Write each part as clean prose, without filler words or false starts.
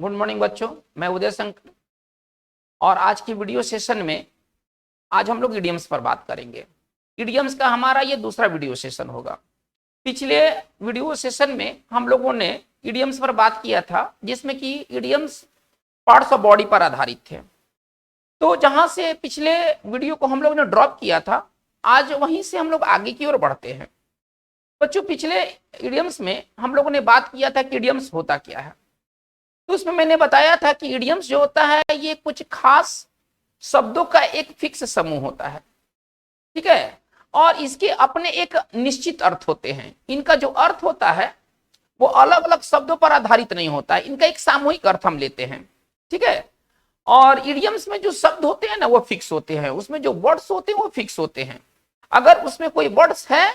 Good morning बच्चों, मैं उदय शंकर। और आज की वीडियो सेशन में आज हम लोग इडियम्स पर बात करेंगे। इडियम्स का हमारा ये दूसरा वीडियो सेशन होगा। पिछले वीडियो सेशन में हम लोगों ने इडियम्स पर बात किया था, जिसमें कि इडियम्स पार्ट्स ऑफ बॉडी पर आधारित थे। तो जहां से पिछले वीडियो को हम लोग ने ड्रॉप किया था, आज वहीं से हम लोग आगे की ओर बढ़ते हैं। बच्चों, पिछले इडियम्स में हम लोगों ने बात किया था कि इडियम्स होता क्या है। तो उसमें मैंने बताया था कि इडियम्स जो होता है ये कुछ खास शब्दों का एक फिक्स समूह होता है, ठीक है। और इसके अपने एक निश्चित अर्थ होते हैं। इनका जो अर्थ होता है वो अलग अलग शब्दों पर आधारित नहीं होता है, इनका एक सामूहिक अर्थ हम लेते हैं, ठीक है। और इडियम्स में जो शब्द होते हैं ना वो फिक्स होते हैं, उसमें जो वर्ड्स होते हैं वो फिक्स होते हैं। अगर उसमें कोई वर्ड्स है,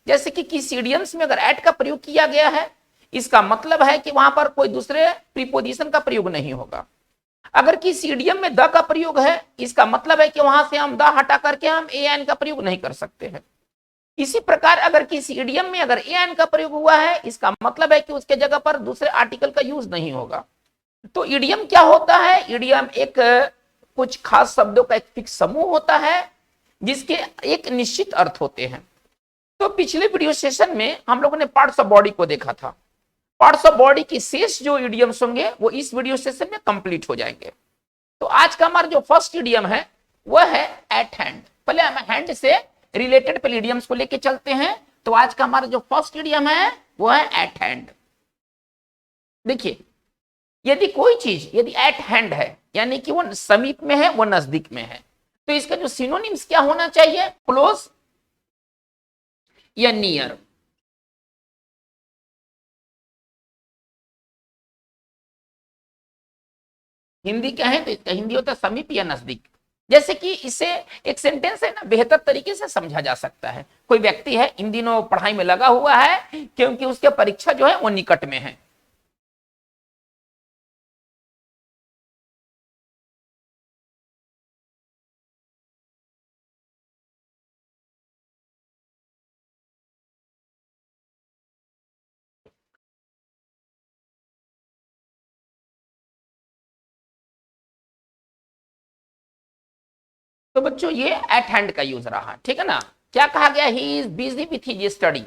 जैसे कि किसी इडियम्स में अगर एट का प्रयोग किया गया है, इसका मतलब है कि वहां पर कोई दूसरे प्रीपोजिशन का प्रयोग नहीं होगा। अगर किसी इडियम में द का प्रयोग है, इसका मतलब है कि वहां से हम द हटा करके हम ए एन का प्रयोग नहीं कर सकते हैं। इसी प्रकार अगर किसी इडियम में अगर ए एन का प्रयोग हुआ है, इसका मतलब है कि उसके जगह पर दूसरे आर्टिकल का यूज नहीं होगा। तो इडियम क्या होता है? इडियम एक कुछ खास शब्दों का एक फिक्स समूह होता है, जिसके एक निश्चित अर्थ होते हैं। तो पिछले वीडियो सेशन में हम लोगों ने पार्ट्स ऑफ बॉडी को देखा था। पार्ट्स ऑफ बॉडी की शेष जो इडियम्स होंगे वो इस वीडियो सेशन में कंप्लीट हो जाएंगे। तो आज का हमारा जो फर्स्ट इडियम है वह है एट हैंड। पहले हम हैंड से रिलेटेड पहले इडियम्स को लेके चलते हैं। तो आज का हमारा जो फर्स्ट इडियम है वो है एट हैंड। देखिए, यदि कोई चीज यदि एट हैंड है, यानी कि वो समीप में है, वो नजदीक में है, तो इसका जो सिनोनिम्स क्या होना चाहिए? क्लोज या नियर। हिंदी क्या है? तो इसका हिंदी होता है समीप या नजदीक। जैसे कि इसे एक सेंटेंस है ना, बेहतर तरीके से समझा जा सकता है। कोई व्यक्ति है, इन दिनों पढ़ाई में लगा हुआ है, क्योंकि उसके परीक्षा जो है वो निकट में है। तो बच्चों, ये एट हैंड का यूज रहा, ठीक है ना। क्या कहा गया? He is busy with his study.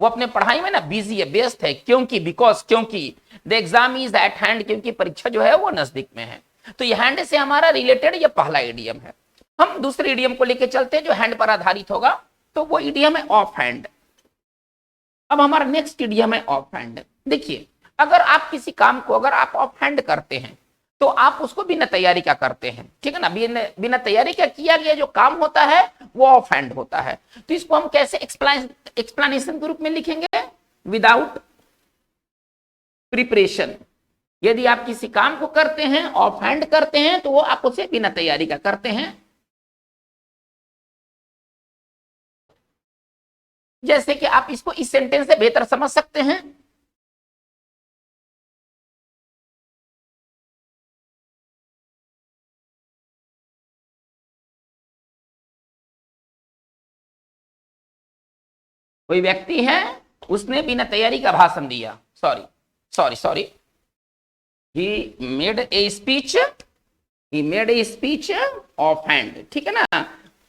वो अपने पढ़ाई में ना बिजी है, व्यस्त है। क्योंकि बिकॉज, क्योंकि the exam is eight hand, क्योंकि परीक्षा जो है वो नजदीक में है। तो ये हैंड से हमारा रिलेटेड ये पहला इडियम है। हम दूसरे इडियम को लेके चलते हैं जो हैंड पर आधारित होगा। तो वो इडियम है ऑफ हैंड। अब हमारा नेक्स्ट इडियम है ऑफ हैंड। देखिए, अगर आप किसी काम को अगर आप ऑफ हैंड करते हैं, तो आप उसको बिना तैयारी का करते हैं, ठीक है ना। बिना तैयारी का किया गया जो काम होता है वो ऑफ हैंड होता है। तो इसको हम कैसे एक्सप्लेनेशन के रूप में लिखेंगे? Without preparation. यदि आप किसी काम को करते हैं, ऑफ हैंड करते हैं, तो वो आप उसे बिना तैयारी का करते हैं। जैसे कि आप इसको इस सेंटेंस से बेहतर समझ सकते हैं। कोई व्यक्ति है, उसने बिना तैयारी का भाषण दिया। Sorry sorry sorry he made a speech, he made a speech of hand, ठीक है ना।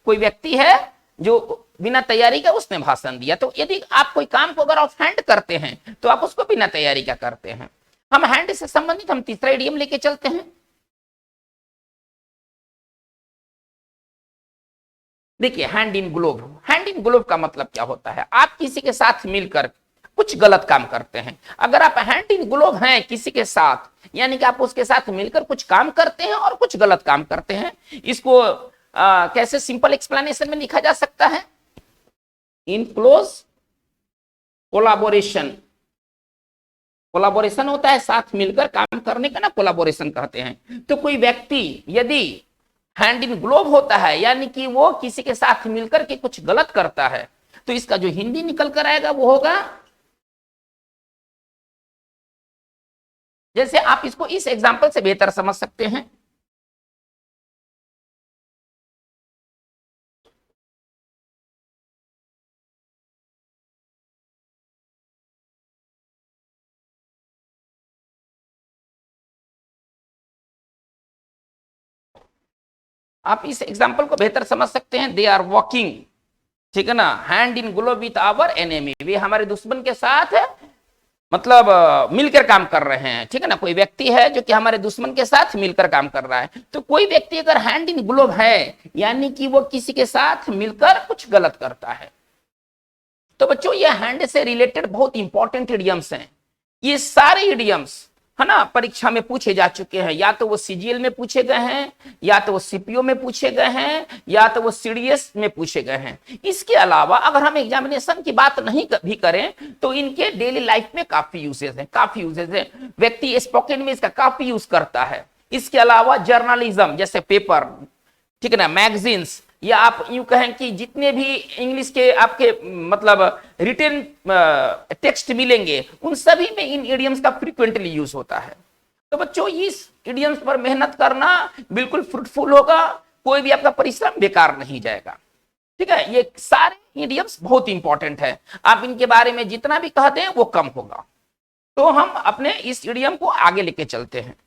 कोई व्यक्ति है जो बिना तैयारी का उसने भाषण दिया। तो यदि आप कोई काम को अगर ऑफ हैंड करते हैं, तो आप उसको बिना तैयारी का करते हैं। हम हैंड से संबंधित हम तीसरा इडियम लेके चलते हैं। देखिए, hand in glove. Hand in glove का मतलब क्या होता है? आप किसी के साथ मिलकर कुछ गलत काम करते हैं। अगर आप हैंड इन ग्लोव हैं किसी के साथ, यानी कि आप उसके साथ मिलकर कुछ काम करते हैं और कुछ गलत काम करते हैं। इसको कैसे सिंपल एक्सप्लेनेशन में लिखा जा सकता है? In close collaboration. कोलाबोरेशन होता है साथ मिलकर काम करने का ना, कोलाबोरेशन कहते हैं। तो कोई व्यक्ति यदि हैंड इन ग्लोव होता है, यानी कि वो किसी के साथ मिलकर के कुछ गलत करता है, तो इसका जो हिंदी निकल कर आएगा वो होगा, जैसे आप इसको इस एग्जांपल से बेहतर समझ सकते हैं। आप इस एग्जाम्पल को बेहतर समझ सकते हैं, दे आर वॉकिंग, ठीक है ना, hand in glove with our enemy, वे हमारे दुश्मन के साथ मतलब मिलकर काम कर रहे हैं, ठीक है ना। कोई व्यक्ति है जो कि हमारे दुश्मन के साथ मिलकर काम कर रहा है, तो कोई व्यक्ति अगर हैंड इन ग्लोव है यानी कि वो किसी के साथ मिलकर कुछ गलत करता है। तो बच्चों ये हैंड से रिलेटेड बहुत इंपॉर्टेंट इडियम्स हैं। ये सारे इडियम्स है ना परीक्षा में पूछे जा चुके हैं, या तो वो सीजीएल में पूछे गए हैं, या तो वो सीपीओ में पूछे गए हैं, या तो वो सीडीएस में पूछे गए हैं। इसके अलावा अगर हम एग्जामिनेशन की बात नहीं भी करें तो इनके डेली लाइफ में काफी यूजेस हैं, काफी यूजेस हैं। व्यक्ति स्पोकन में इसका काफी यूज करता है। इसके अलावा जर्नलिज्म जैसे पेपर, ठीक है ना, मैगजीन्स, या आप यूं कहें कि जितने भी इंग्लिश के आपके मतलब रिटन टेक्स्ट मिलेंगे उन सभी में इन इडियम्स का फ्रीक्वेंटली यूज होता है। तो बच्चों इस इडियम्स पर मेहनत करना बिल्कुल फ्रूटफुल होगा, कोई भी आपका परिश्रम बेकार नहीं जाएगा, ठीक है। ये सारे इडियम्स बहुत इंपॉर्टेंट है, आप इनके बारे में जितना भी कह दें वो कम होगा। तो हम अपने इस इडियम को आगे लेके चलते हैं।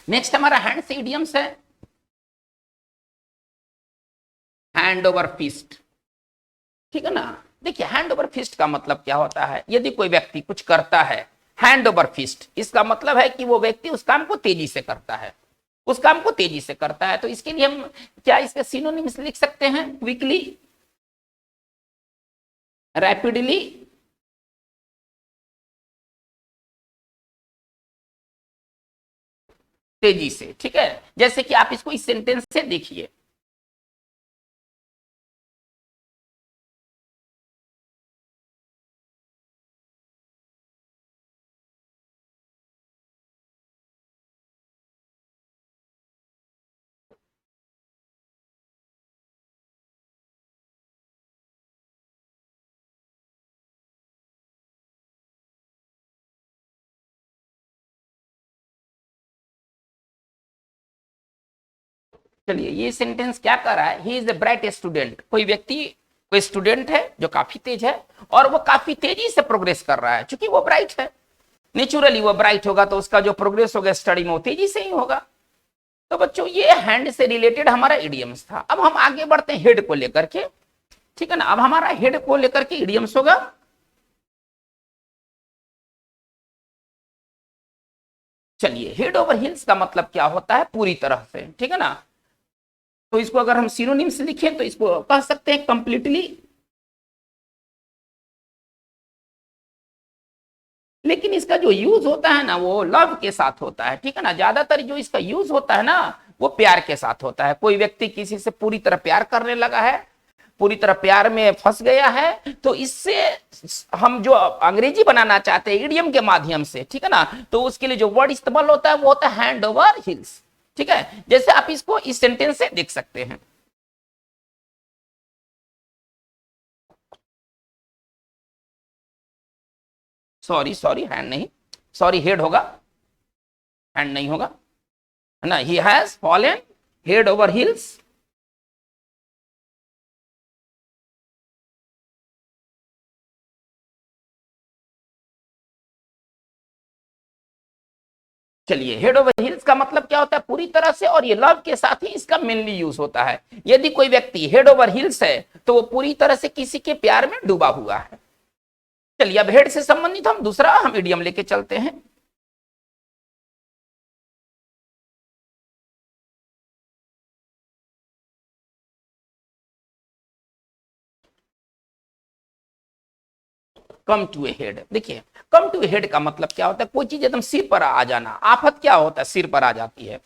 नेक्स्ट हमारा हैंड से इडियम्स है हैंड ओवर फिस्ट, ठीक है ना। देखिए हैंड ओवर फिस्ट का मतलब क्या होता है, यदि कोई व्यक्ति कुछ करता है हैंड ओवर फिस्ट, इसका मतलब है कि वो व्यक्ति उस काम को तेजी से करता है, उस काम को तेजी से करता है। तो इसके लिए हम क्या इसके सिनोनिम्स लिख सकते हैं, क्विकली, रैपिडली, तेजी से, ठीक है। जैसे कि आप इसको इस सेंटेंस से देखिए, चलिए ये सेंटेंस क्या कर रहा है, he is a bright student, कोई व्यक्ति, कोई स्टूडेंट है जो काफी तेज है और वो काफी तेजी से प्रोग्रेस कर रहा है। क्योंकि वो ब्राइट है, नेचुरली वो ब्राइट होगा तो उसका जो प्रोग्रेस होगा स्टडी में वो तेजी से ही होगा। तो बच्चों ये हैंड से रिलेटेड हमारा इडियम्स था। अब हम आगे बढ़ते हैं हेड को लेकर के, ठीक है ना। अब हमारा हेड को लेकर के इडियम्स होगा चलिए हेड ओवर हिल्स का मतलब क्या होता है पूरी तरह से, ठीक है ना। तो इसको अगर हम सिनोनिम्स लिखें तो इसको कह सकते हैं कंप्लीटली, लेकिन इसका जो यूज होता है ना वो लव के साथ होता है, ठीक है ना। ज्यादातर जो इसका यूज होता है ना वो प्यार के साथ होता है। कोई व्यक्ति किसी से पूरी तरह प्यार करने लगा है, पूरी तरह प्यार में फंस गया है, तो इससे हम जो अंग्रेजी बनाना चाहते हैं इडियम के माध्यम से, ठीक है ना, तो उसके लिए जो वर्ड इस्तेमाल होता है वो होता है हैंड ओवर हिल्स, ठीक है। जैसे आप इसको इस सेंटेंस से देख सकते हैं, सॉरी सॉरी हैंड नहीं, सॉरी हेड होगा, हैंड नहीं होगा, है ना। He has fallen head over hills, चलिए हेड ओवर हिल्स का मतलब क्या होता है पूरी तरह से, और ये लव के साथ ही इसका मेनली यूज होता है। यदि कोई व्यक्ति हेड ओवर हिल्स है तो वो पूरी तरह से किसी के प्यार में डूबा हुआ है। चलिए अब हेड से संबंधित हम दूसरा हम इडियम लेके चलते हैं। कम टू ए हेड, देखिए कम टू ए हेड का मतलब क्या होता है, कोई चीज एकदम सिर पर आ जाना। आफत क्या होता है, सिर पर आ जाती है।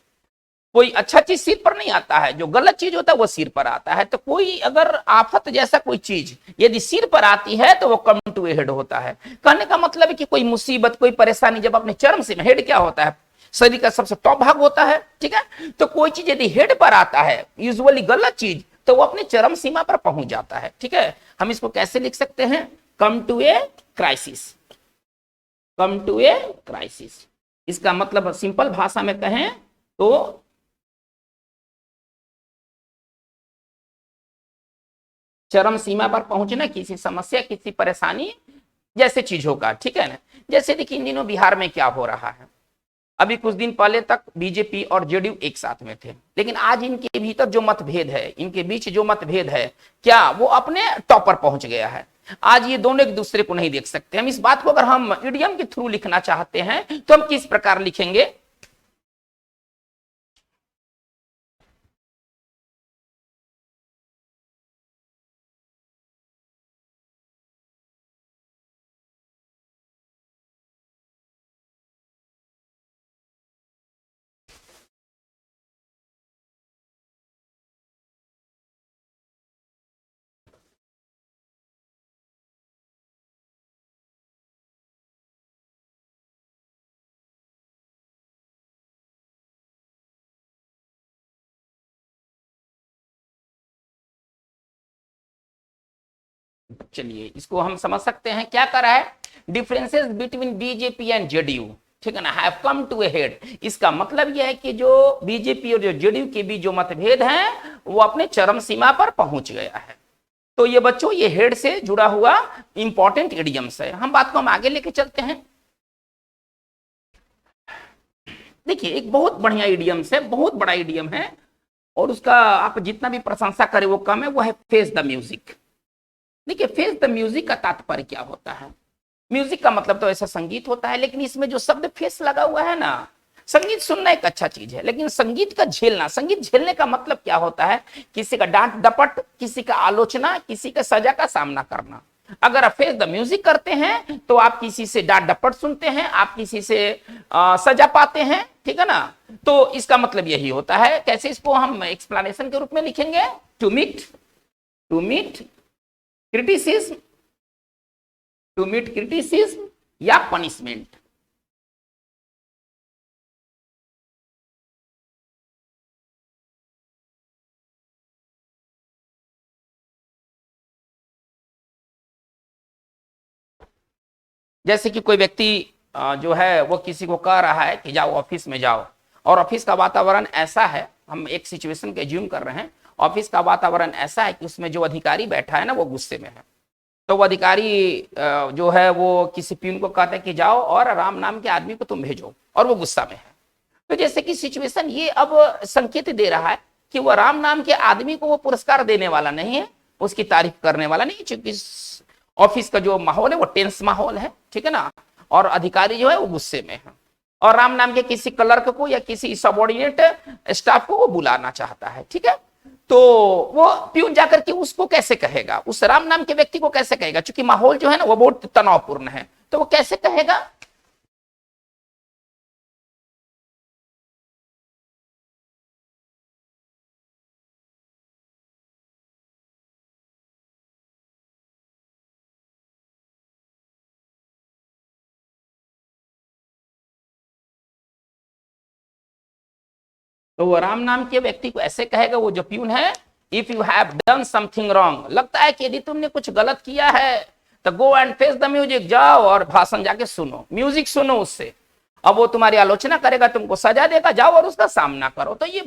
कोई अच्छा चीज सिर पर नहीं आता है, जो गलत चीज होता है वो सिर पर आता है। तो कोई अगर आफत जैसा कोई चीज यदि सिर पर आती है तो वो कम टू ए हेड होता है। कहने का मतलब है कि कोई मुसीबत, कोई परेशानी जब अपने चरम सीमा, हेड क्या होता है शरीर का सबसे टॉप भाग होता है, ठीक है। तो कोई चीज यदि हेड पर आता है, यूजुअली गलत चीज, तो वो अपने चरम सीमा पर पहुंच जाता है, ठीक है। हम इसको कैसे लिख सकते हैं, come to a crisis, come to a crisis. इसका मतलब सिंपल भाषा में कहें तो चरम सीमा पर पहुंचना, किसी समस्या, किसी परेशानी जैसे चीजों का, ठीक है ना। जैसे देखिए इन दिनों बिहार में क्या हो रहा है, अभी कुछ दिन पहले तक बीजेपी और जेडीयू एक साथ में थे, लेकिन आज इनके भीतर जो मतभेद है, इनके बीच जो मतभेद है, क्या वो अपने टॉप पर पहुंच गया है। आज ये दोनों एक दूसरे को नहीं देख सकते। हम इस बात को अगर हम इडियम के थ्रू लिखना चाहते हैं तो हम किस प्रकार लिखेंगे। चलिए इसको हम समझ सकते हैं क्या कर रहा है, differences between BJP and JDU, ठीक है ना, have come to a head. इसका मतलब यह है कि जो बीजेपी और जो जेडीयू के बीच जो मतभेद हैं वो अपने चरम सीमा पर पहुंच गया है। तो ये बच्चों ये हेड से जुड़ा हुआ इंपॉर्टेंट इडियम्स है। हम बात को हम आगे लेके चलते हैं। देखिए एक बहुत बढ़िया इडियम्स है, बहुत बड़ा इडियम है, और उसका आप जितना भी प्रशंसा करें वो कम है, वो है फेस द म्यूजिक। देखिए फेस द म्यूजिक का तात्पर्य क्या होता है। म्यूजिक का मतलब तो ऐसा संगीत होता है, लेकिन इसमें जो शब्द फेस लगा हुआ है ना, संगीत सुनना एक अच्छा चीज है, लेकिन संगीत का झेलना, संगीत झेलने का मतलब क्या होता है, किसी का डांट डपट, किसी का आलोचना, किसी का सजा का सामना करना। अगर आप फेस द म्यूजिक करते हैं तो आप किसी से डांट डपट सुनते हैं, आप किसी से सजा पाते हैं, ठीक है ना। तो इसका मतलब यही होता है। कैसे इसको हम एक्सप्लेनेशन के रूप में लिखेंगे, to meet criticism, to meet criticism या पनिशमेंट। जैसे कि कोई व्यक्ति जो है वो किसी को कह रहा है कि जाओ ऑफिस में जाओ, और ऑफिस का वातावरण ऐसा है, हम एक सिचुएशन के ज्यूम कर रहे हैं, ऑफिस का वातावरण ऐसा है कि उसमें जो अधिकारी बैठा है ना वो गुस्से में है। तो वो अधिकारी जो है वो किसी प्यून को कहता है कि जाओ और राम नाम के आदमी को तुम भेजो, और वो गुस्सा में है। तो जैसे कि सिचुएशन ये अब संकेत दे रहा है कि वो राम नाम के आदमी को वो पुरस्कार देने वाला नहीं है, उसकी तारीफ करने वाला नहीं, क्योंकि ऑफिस का जो माहौल है वो टेंस माहौल है, ठीक है ना, और अधिकारी जो है वो गुस्से में है, और राम नाम के किसी क्लर्क को या किसी सबॉर्डिनेट स्टाफ को वो बुलाना चाहता है, ठीक है। तो वो प्यून जाकर के उसको कैसे कहेगा, उस राम नाम के व्यक्ति को कैसे कहेगा, क्योंकि माहौल जो है ना वो बहुत तनावपूर्ण है, तो वो कैसे कहेगा। तो वो राम नाम के व्यक्ति को ऐसे कहेगा, वो जो प्यून है, if you have done something wrong, लगता है कि यदि तुमने कुछ गलत किया है तो go and face the music, जाओ और भाषण जाके सुनो, म्यूजिक सुनो उससे। अब वो तुम्हारी आलोचना करेगा, तुमको सजा देगा, जाओ और उसका सामना करो। तो ये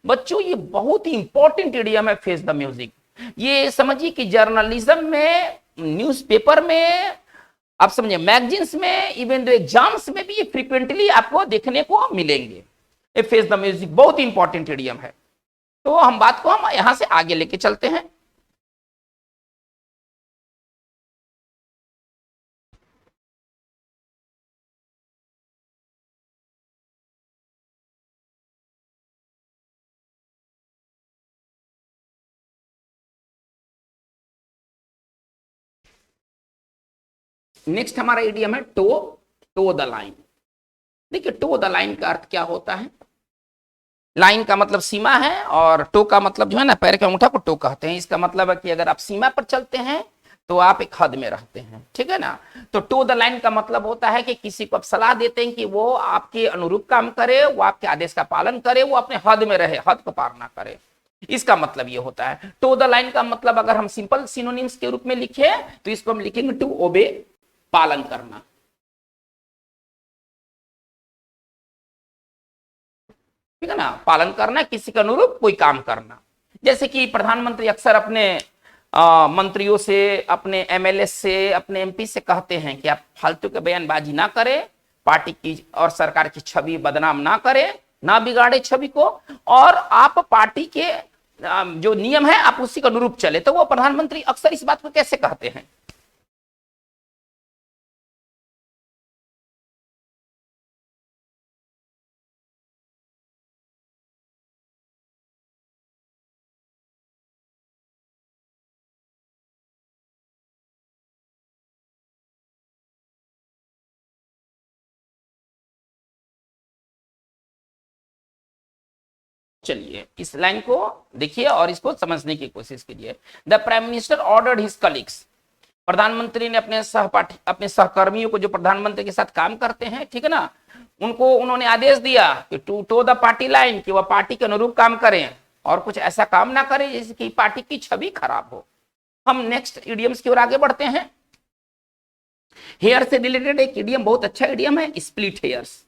बच्चों ये बहुत ही इंपॉर्टेंट इडियम है फेस द म्यूजिक। ये समझिए कि जर्नलिज्म में, न्यूज़पेपर में, आप समझिए मैगजीन्स में, इवन दो एग्जाम्स में भी ये फ्रीक्वेंटली आपको देखने को मिलेंगे। फेस द म्यूजिक बहुत इंपॉर्टेंट इडियम है। तो हम बात को हम यहां से आगे लेके चलते हैं। नेक्स्ट हमारा इडियम है टो द लाइन। देखिए टो द लाइन का अर्थ क्या होता है। लाइन का मतलब सीमा है, और टो का मतलब जो है ना पैर के अंगूठा को टो कहते हैं। इसका मतलब है कि अगर आप सीमा पर चलते हैं तो आप एक हद में रहते हैं, ठीक है ना। तो टो द लाइन का मतलब होता है कि किसी को आप सलाह देते हैं कि वो आपके अनुरूप काम करे, वो आपके आदेश का पालन करे, वो अपने हद में रहे, हद को पार ना करे। इसका मतलब ये होता है। टो द लाइन का मतलब अगर हम सिंपल सिनोनिम्स के रूप में लिखे तो इसको हम लिखेंगे टू ओबे, पालन करना। ठीक है ना, पालन करना, किसी के अनुरूप कोई काम करना। जैसे कि प्रधानमंत्री अक्सर अपने मंत्रियों से, अपने एमएलए से, अपने एमपी से कहते हैं कि आप फालतू के बयानबाजी ना करें, पार्टी की और सरकार की छवि बदनाम ना करें, ना बिगाड़े छवि को, और आप पार्टी के जो नियम है आप उसी के अनुरूप चले। तो वो प्रधानमंत्री अक्सर इस बात को कैसे कहते हैं? चलिए इस लाइन को देखिए और इसको समझने की कोशिश कीजिए। The prime minister ordered his colleagues, प्रधानमंत्री ने अपने सहपाठी, अपने सहकर्मियों को जो प्रधानमंत्री के साथ काम करते हैं, ठीक है ना, उनको उन्होंने आदेश दिया कि to toe the party line, कि वह पार्टी के अनुरूप काम करें और कुछ ऐसा काम ना करें जिससे कि पार्टी की छवि खराब हो। हम नेक्स्ट इडियम्स की ओर आगे बढ़ते हैं। हेयर से रिलेटेड एक इडियम, बहुत अच्छा इडियम है, स्प्लिट हेयर्स।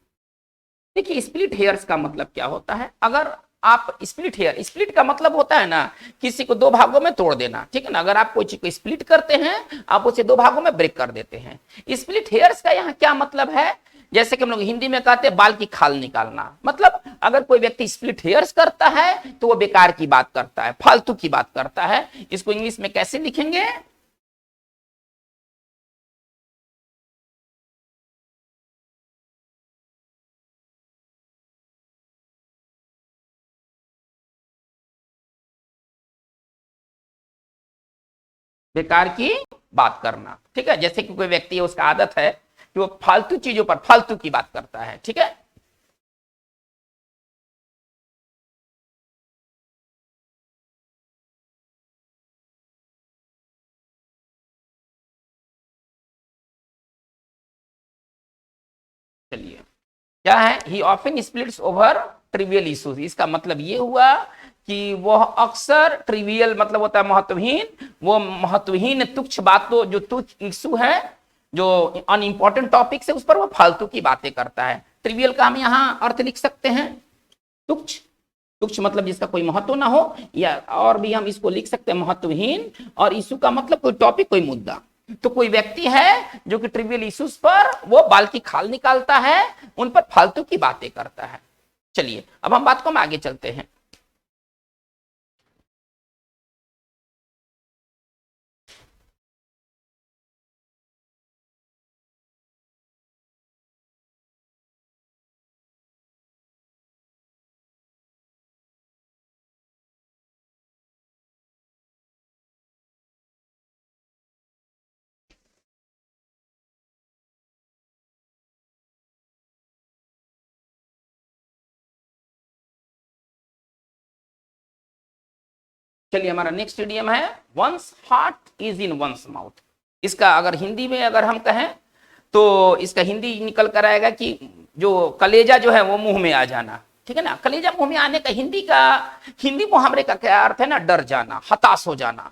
देखिए स्प्लिट हेयर्स का मतलब क्या होता है? अगर आप स्प्लिट हेयर, स्प्लिट का मतलब होता है ना किसी को दो भागों में तोड़ देना, ठीक है ना। अगर आप कोई चीज को स्प्लिट करते हैं, आप उसे दो भागों में ब्रेक कर देते हैं। स्प्लिट हेयर्स का यहाँ क्या मतलब है? जैसे कि हम लोग हिंदी में कहते हैं बाल की खाल निकालना। मतलब अगर कोई व्यक्ति स्प्लिट हेयर्स करता है तो वो बेकार की बात करता है, फालतू की बात करता है। इसको इंग्लिश में कैसे लिखेंगे? बेकार की बात करना, ठीक है। जैसे कि कोई व्यक्ति है, उसका आदत है कि वो फालतू चीजों पर फालतू की बात करता है, ठीक है। चलिए क्या है, ही often splits over trivial issues. इसका मतलब ये हुआ कि वह अक्सर ट्रिवियल मतलब होता है महत्वहीन, वो महत्वहीन तुच्छ बातों, जो तुच्छ इशू है, जो अनइंपॉर्टेंट टॉपिक है, उस पर वो फालतू की बातें करता है। ट्रिवियल का हम यहाँ अर्थ लिख सकते हैं तुच्छ। तुच्छ मतलब जिसका कोई महत्व ना हो, या और भी हम इसको लिख सकते हैं महत्वहीन। और इशू का मतलब कोई टॉपिक, कोई मुद्दा। तो कोई व्यक्ति है जो कि ट्रिवियल इश्यूज पर वो बाल की खाल निकालता है, उन पर फालतू की बातें करता है। चलिए अब हम बात को हम आगे चलते हैं। चलिए हमारा नेक्स्ट इडियम है one's heart is in one's mouth. इसका अगर हिंदी में अगर हम कहें तो इसका हिंदी निकल कर आएगा कि जो कलेजा जो है वो मुंह में आ जाना, ठीक है ना। कलेजा मुंह में आने का हिंदी मुहावरे का क्या अर्थ है ना? डर जाना, हताश हो जाना।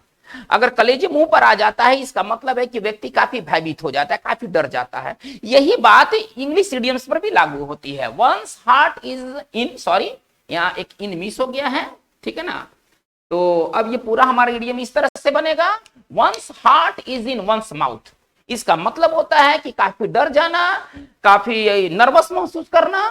अगर कलेजे मुंह पर आ जाता है, इसका मतलब है कि व्यक्ति काफी भयभीत हो जाता है, काफी डर जाता है। यही बात इंग्लिश इडियम्स पर भी लागू होती है। One's heart is in, sorry यहाँ एक इन मिस हो गया है, ठीक है ना। तो अब ये पूरा हमारा इडियम इस तरह से बनेगा, one's heart is in one's mouth. इसका मतलब होता है कि काफी डर जाना, काफी नर्वस महसूस करना।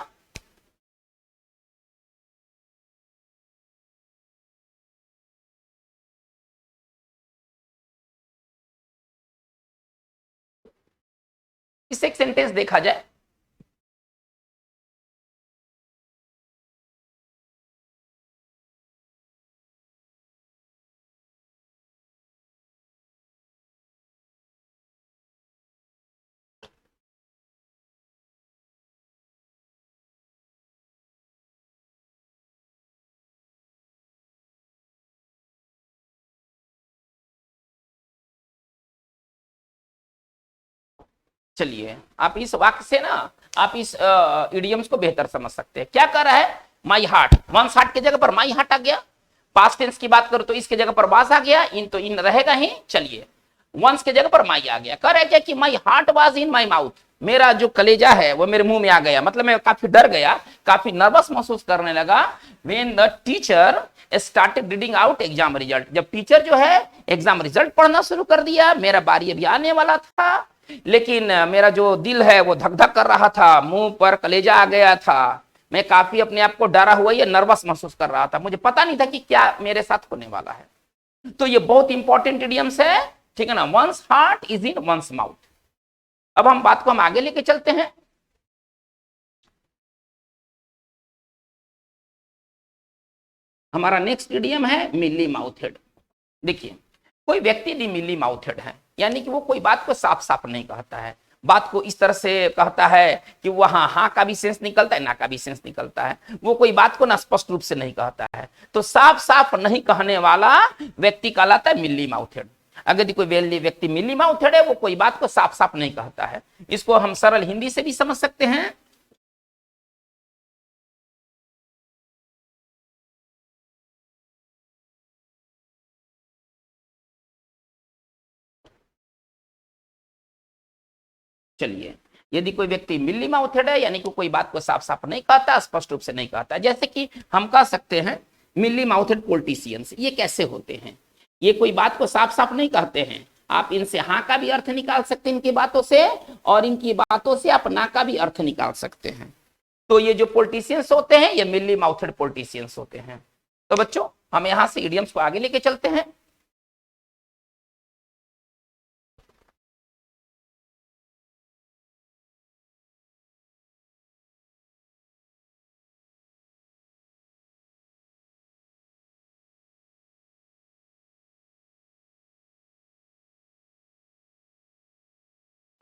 इस एक सेंटेंस देखा जाए, चलिए आप इस वाक्य से ना आप इस इडियम्स को बेहतर समझ सकते हैं। क्या कर रहा है? माई हार्ट, वंस हार्ट की जगह पर माई हार्ट आ गया। पास्ट टेंस की बात करो तो इसके जगह पर वाज आ गया, इन तो इन रहेगा ही। चलिए वंस के जगह पर माई आ गया। कह रहा है क्या कि my heart was in my mouth, मेरा जो कलेजा है वो मेरे मुंह में आ गया, मतलब मैं काफी डर गया, काफी नर्वस महसूस करने लगा। When the teacher started reading out exam result, जब टीचर जो है एग्जाम रिजल्ट पढ़ना शुरू कर दिया, मेरा बारी अभी आने वाला था, लेकिन मेरा जो दिल है वो धक धक कर रहा था, मुंह पर कलेजा आ गया था, मैं काफी अपने आप को डरा हुआ या नर्वस महसूस कर रहा था, मुझे पता नहीं था कि क्या मेरे साथ होने वाला है। तो ये बहुत इंपॉर्टेंट इडियम्स है, ठीक है ना। One's heart is in one's mouth. अब हम बात को हम आगे लेके चलते हैं। हमारा नेक्स्ट इडियम है मिली माउथेड। देखिए, कोई व्यक्ति भी मिली माउथेड है, यानी कि वो कोई बात को साफ साफ नहीं कहता है, बात को इस तरह से कहता है कि वहां हाँ का भी सेंस निकलता है, ना का भी सेंस निकलता है, वो कोई बात को ना स्पष्ट रूप से नहीं कहता है। तो साफ साफ नहीं कहने वाला व्यक्ति कहलाता है मिली माउथेड। अगर कोई व्यक्ति मिली माउथेड है, वो कोई बात को साफ साफ नहीं कहता है। इसको हम सरल हिंदी से भी समझ सकते हैं। चलिए, यदि कोई व्यक्ति मिली माउथेड है, यानी कि कोई बात को साफ साफ नहीं कहता, स्पष्ट रूप से नहीं कहता, जैसे कि हम कह सकते हैं मिली माउथेड पॉलिटिशियंस। ये कैसे होते हैं? ये कोई बात को साफ साफ नहीं कहते हैं, आप इनसे हाँ का भी अर्थ निकाल सकते हैं इनकी बातों से, और इनकी बातों से आप ना का भी अर्थ निकाल सकते हैं। तो ये जो पॉलिटिशियंस होते हैं, ये मिली माउथेड पॉलिटिशियंस होते हैं। तो बच्चों, हम यहां से इडियम्स को आगे लेके चलते हैं।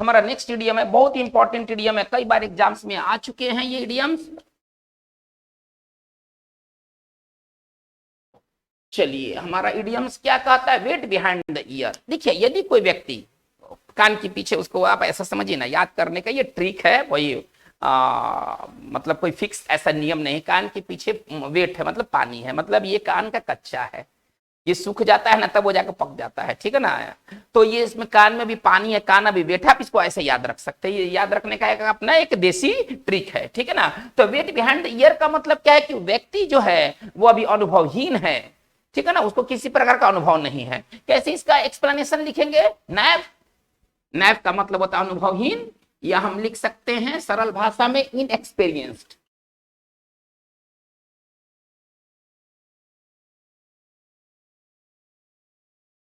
हमारा नेक्स्ट इडियम है, बहुत इंपॉर्टेंट इडियम है, कई बार एग्जाम्स में आ चुके हैं ये इडियम्स। चलिए, हमारा इडियम्स क्या कहता है? Wet behind the ear. देखिए, यदि कोई व्यक्ति कान के पीछे, उसको आप ऐसा समझिए ना, याद करने का ये ट्रिक है, वही मतलब कोई फिक्स ऐसा नियम नहीं। कान के पीछे वेट है, मतलब पानी है, मतलब ये कान का कच्चा है, ये सूख जाता है ना तब वो जाकर पक जाता है, ठीक है ना। तो ये इसमें कान में भी पानी है, कान अभी बैठा, आप इसको ऐसे याद रख सकते हैं। ये याद रखने का एक अपना एक देसी ट्रिक है, ठीक है ना। तो वेट बिहाइंड द ईयर का मतलब क्या है कि व्यक्ति जो है वो अभी अनुभवहीन है, ठीक है ना, उसको किसी प्रकार का अनुभव नहीं है। कैसे इसका एक्सप्लेनेशन लिखेंगे? नैव। नैव का मतलब होता है अनुभवहीन, या हम लिख सकते हैं सरल भाषा में इनएक्सपीरियंस्ड।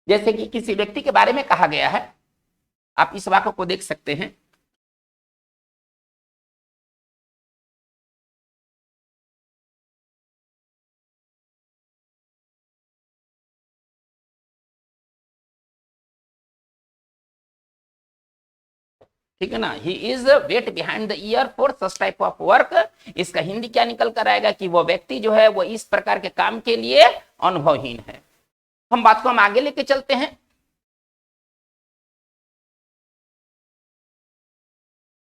जैसे कि किसी व्यक्ति के बारे में कहा गया है, आप इस वाक्य को देख सकते हैं। ठीक है ना, he is wet behind the ear for such type of work. इसका हिंदी क्या निकल कर आएगा कि वो व्यक्ति जो है वो इस प्रकार के काम के लिए अनुभवहीन है। हम बात को हम आगे लेके चलते हैं।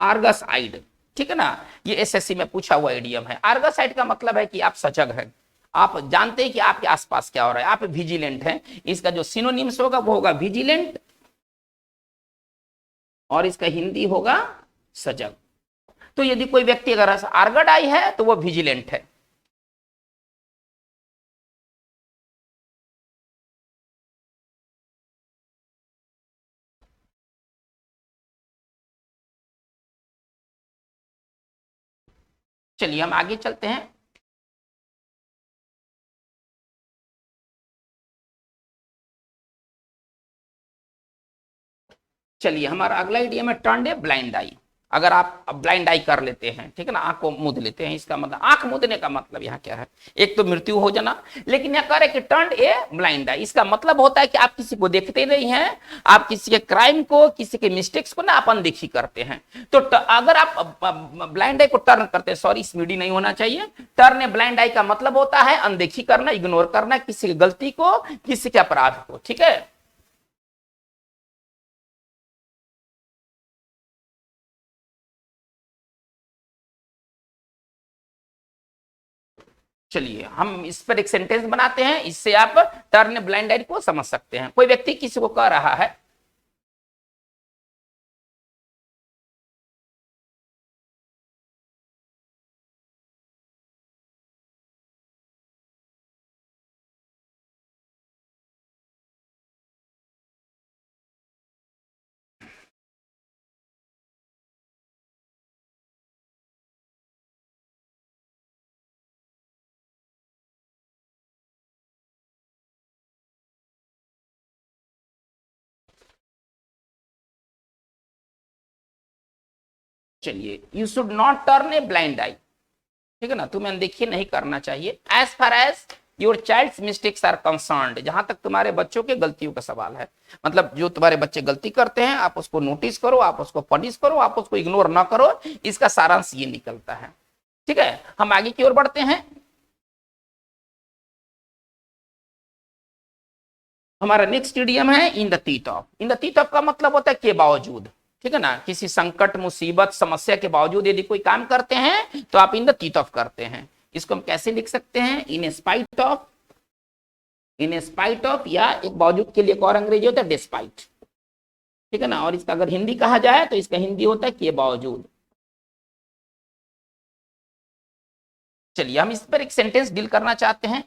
आर्गस आइड, ठीक है ना, ये एसएससी में पूछा हुआ इडियम है। आर्गस आइड का मतलब है कि आप सजग हैं, आप जानते हैं कि आपके आसपास क्या हो रहा है, आप विजिलेंट हैं। इसका जो सिनोनिम्स होगा वो होगा विजिलेंट, और इसका हिंदी होगा सजग। तो यदि कोई व्यक्ति अगर आर्गड आई है तो वो विजिलेंट है। चलिए, हम आगे चलते हैं। चलिए, हमारा अगला इडियम है टर्न ए ब्लाइंड आई। अगर आप ब्लाइंड आई कर लेते हैं, ठीक है ना, आंख को मूंद लेते हैं, इसका मतलब आंख मूंदने का मतलब यहाँ क्या है? एक तो मृत्यु हो जाना, लेकिन यहाँ कह रहे कि टर्न ए ब्लाइंड आई, इसका मतलब होता है कि आप किसी को देखते नहीं हैं, आप किसी के क्राइम को, किसी के मिस्टेक्स को ना आप अनदेखी करते हैं। तो अगर आप ब्लाइंड आई को टर्न करते हैं, सॉरी स्पीडी नहीं होना चाहिए, टर्न ए ब्लाइंड आई का मतलब होता है अनदेखी करना, इग्नोर करना किसी की गलती को, किसी के अपराध को, ठीक है। चलिए, हम इस पर एक सेंटेंस बनाते हैं, इससे आप टर्न ब्लाइंड आइड को समझ सकते हैं। कोई व्यक्ति किसी को कह रहा है चलिए, you should not turn a blind eye, ठीक है ना, तुम्हें अनदेखी नहीं करना चाहिए। As far as your child's mistakes are concerned, जहां तक तुम्हारे बच्चों के गलतियों का सवाल है, मतलब जो तुम्हारे बच्चे गलती करते हैं आप उसको नोटिस करो, आप उसको पनिश करो, आप उसको इग्नोर ना करो, इसका सारांश ये निकलता है। ठीक है, हम आगे की ओर बढ़ते हैं। हमारा नेक्स्ट इडियम है इन the teeth of. In the teeth of का मतलब होता है के बावजूद, ठीक है ना, किसी संकट मुसीबत समस्या के बावजूद यदि कोई काम करते हैं तो आप इन द टीथ ऑफ करते हैं। इसको हम कैसे लिख सकते हैं, in spite of, in spite of, या एक बावजूद के लिए एक और अंग्रेजी होता है डिस्पाइट, ठीक है ना, और इसका अगर हिंदी कहा जाए तो इसका हिंदी होता है के बावजूद। चलिए हम इस पर एक सेंटेंस डील करना चाहते हैं।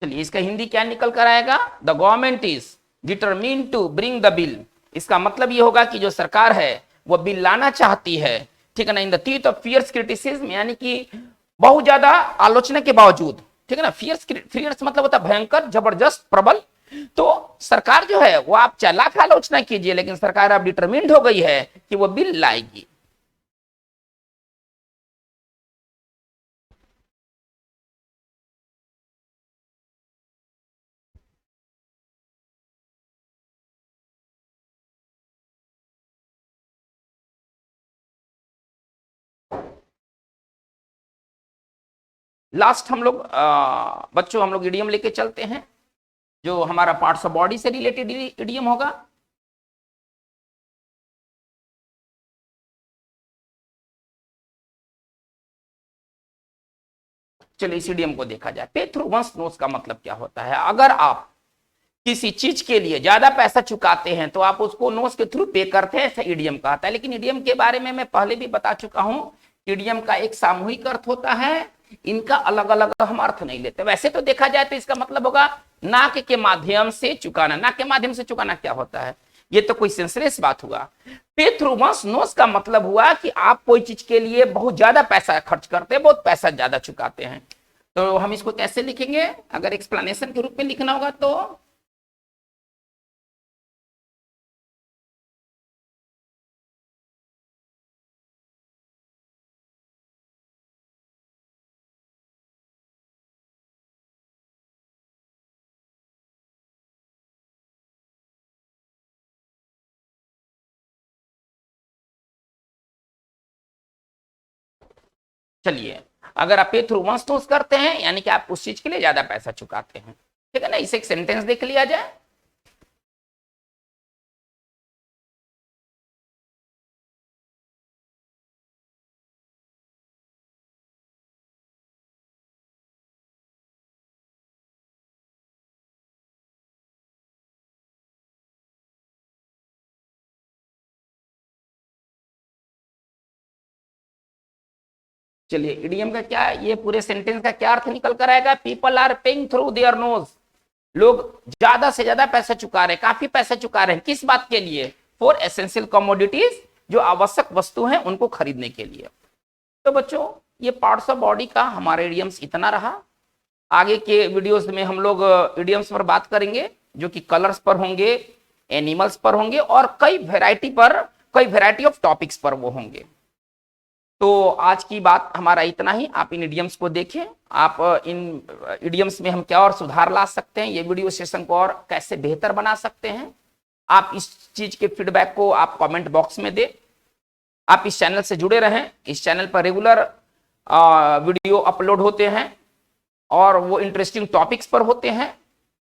चलिए इसका हिंदी क्या निकल कर आएगा, the government is determined to bring the bill. इसका मतलब ये होगा कि जो सरकार है वो बिल लाना चाहती है, ठीक है ना, in the teeth of fierce criticism, यानी कि बहुत ज्यादा आलोचना के बावजूद, ठीक है ना, फियर्स मतलब होता है भयंकर, जबरदस्त, प्रबल। तो सरकार जो है वो आप चाहे लाख आलोचना कीजिए, लेकिन सरकार अब डिटरमिन्ड हो गई है कि वो बिल लाएगी। लास्ट हम लोग बच्चों हम लोग इडियम लेके चलते हैं, जो हमारा पार्ट्स ऑफ बॉडी से रिलेटेड इडियम होगा। चलिए इस इडियम को देखा जाए। पे थ्रू वंस नोस का मतलब क्या होता है, अगर आप किसी चीज के लिए ज्यादा पैसा चुकाते हैं तो आप उसको नोस के थ्रू पे करते हैं, ऐसा इडियम कहता है। लेकिन इडियम के बारे में मैं पहले भी बता चुका हूं, इडियम का एक सामूहिक अर्थ होता है, इनका अलग अलग हम अर्थ नहीं लेते। वैसे तो देखा जाए तो इसका मतलब होगा नाक के माध्यम से चुकाना। नाक के माध्यम से चुकाना क्या होता है, ये तो कोई सेंसलेस बात हुआ। पे थ्रू वंस नोस का मतलब हुआ कि आप कोई चीज के लिए बहुत ज्यादा पैसा खर्च करते हैं, बहुत पैसा ज्यादा चुकाते हैं। तो हम इसको कैसे लिखेंगे, अगर एक्सप्लेनेशन के रूप में लिखना होगा तो चलिए, अगर आप पे थ्रू वंस नोस करते हैं यानी कि आप उस चीज के लिए ज्यादा पैसा चुकाते हैं, ठीक है ना। इसे एक सेंटेंस देख लिया जाए। चलिए इडियम का क्या, ये पूरे सेंटेंस का क्या अर्थ निकल कर आएगा, people are paying through their nose. लोग ज्यादा से ज्यादा पैसा चुका रहे हैं, काफी पैसा चुका रहे हैं, किस बात के लिए, फॉर एसेंशियल कमोडिटीज, जो आवश्यक वस्तु हैं उनको खरीदने के लिए। तो बच्चों ये पार्ट्स ऑफ बॉडी का हमारा इडियम्स इतना रहा। आगे के वीडियोस में हम लोग इडियम्स पर बात करेंगे, जो कि कलर्स पर होंगे, एनिमल्स पर होंगे, और कई वेराइटी ऑफ टॉपिक्स पर वो होंगे। तो आज की बात हमारा इतना ही। आप इन इडियम्स को देखें, आप इन इडियम्स में हम क्या और सुधार ला सकते हैं, ये वीडियो सेशन को और कैसे बेहतर बना सकते हैं, आप इस चीज के फीडबैक को आप कमेंट बॉक्स में दें। आप इस चैनल से जुड़े रहें, इस चैनल पर रेगुलर वीडियो अपलोड होते हैं और वो इंटरेस्टिंग टॉपिक्स पर होते हैं,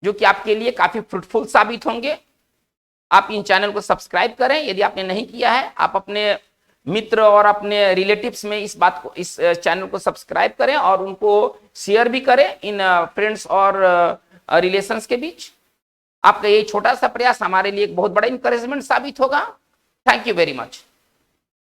जो कि आपके लिए काफी फ्रूटफुल साबित होंगे। आप इन चैनल को सब्सक्राइब करें, यदि आपने नहीं किया है आप अपने मित्र और अपने रिलेटिव्स में इस चैनल को सब्सक्राइब करें और उनको शेयर भी करें इन फ्रेंड्स और रिलेशंस के बीच। आपका ये छोटा सा प्रयास हमारे लिए एक बहुत बड़ा इंकरेजमेंट साबित होगा। Thank you very much.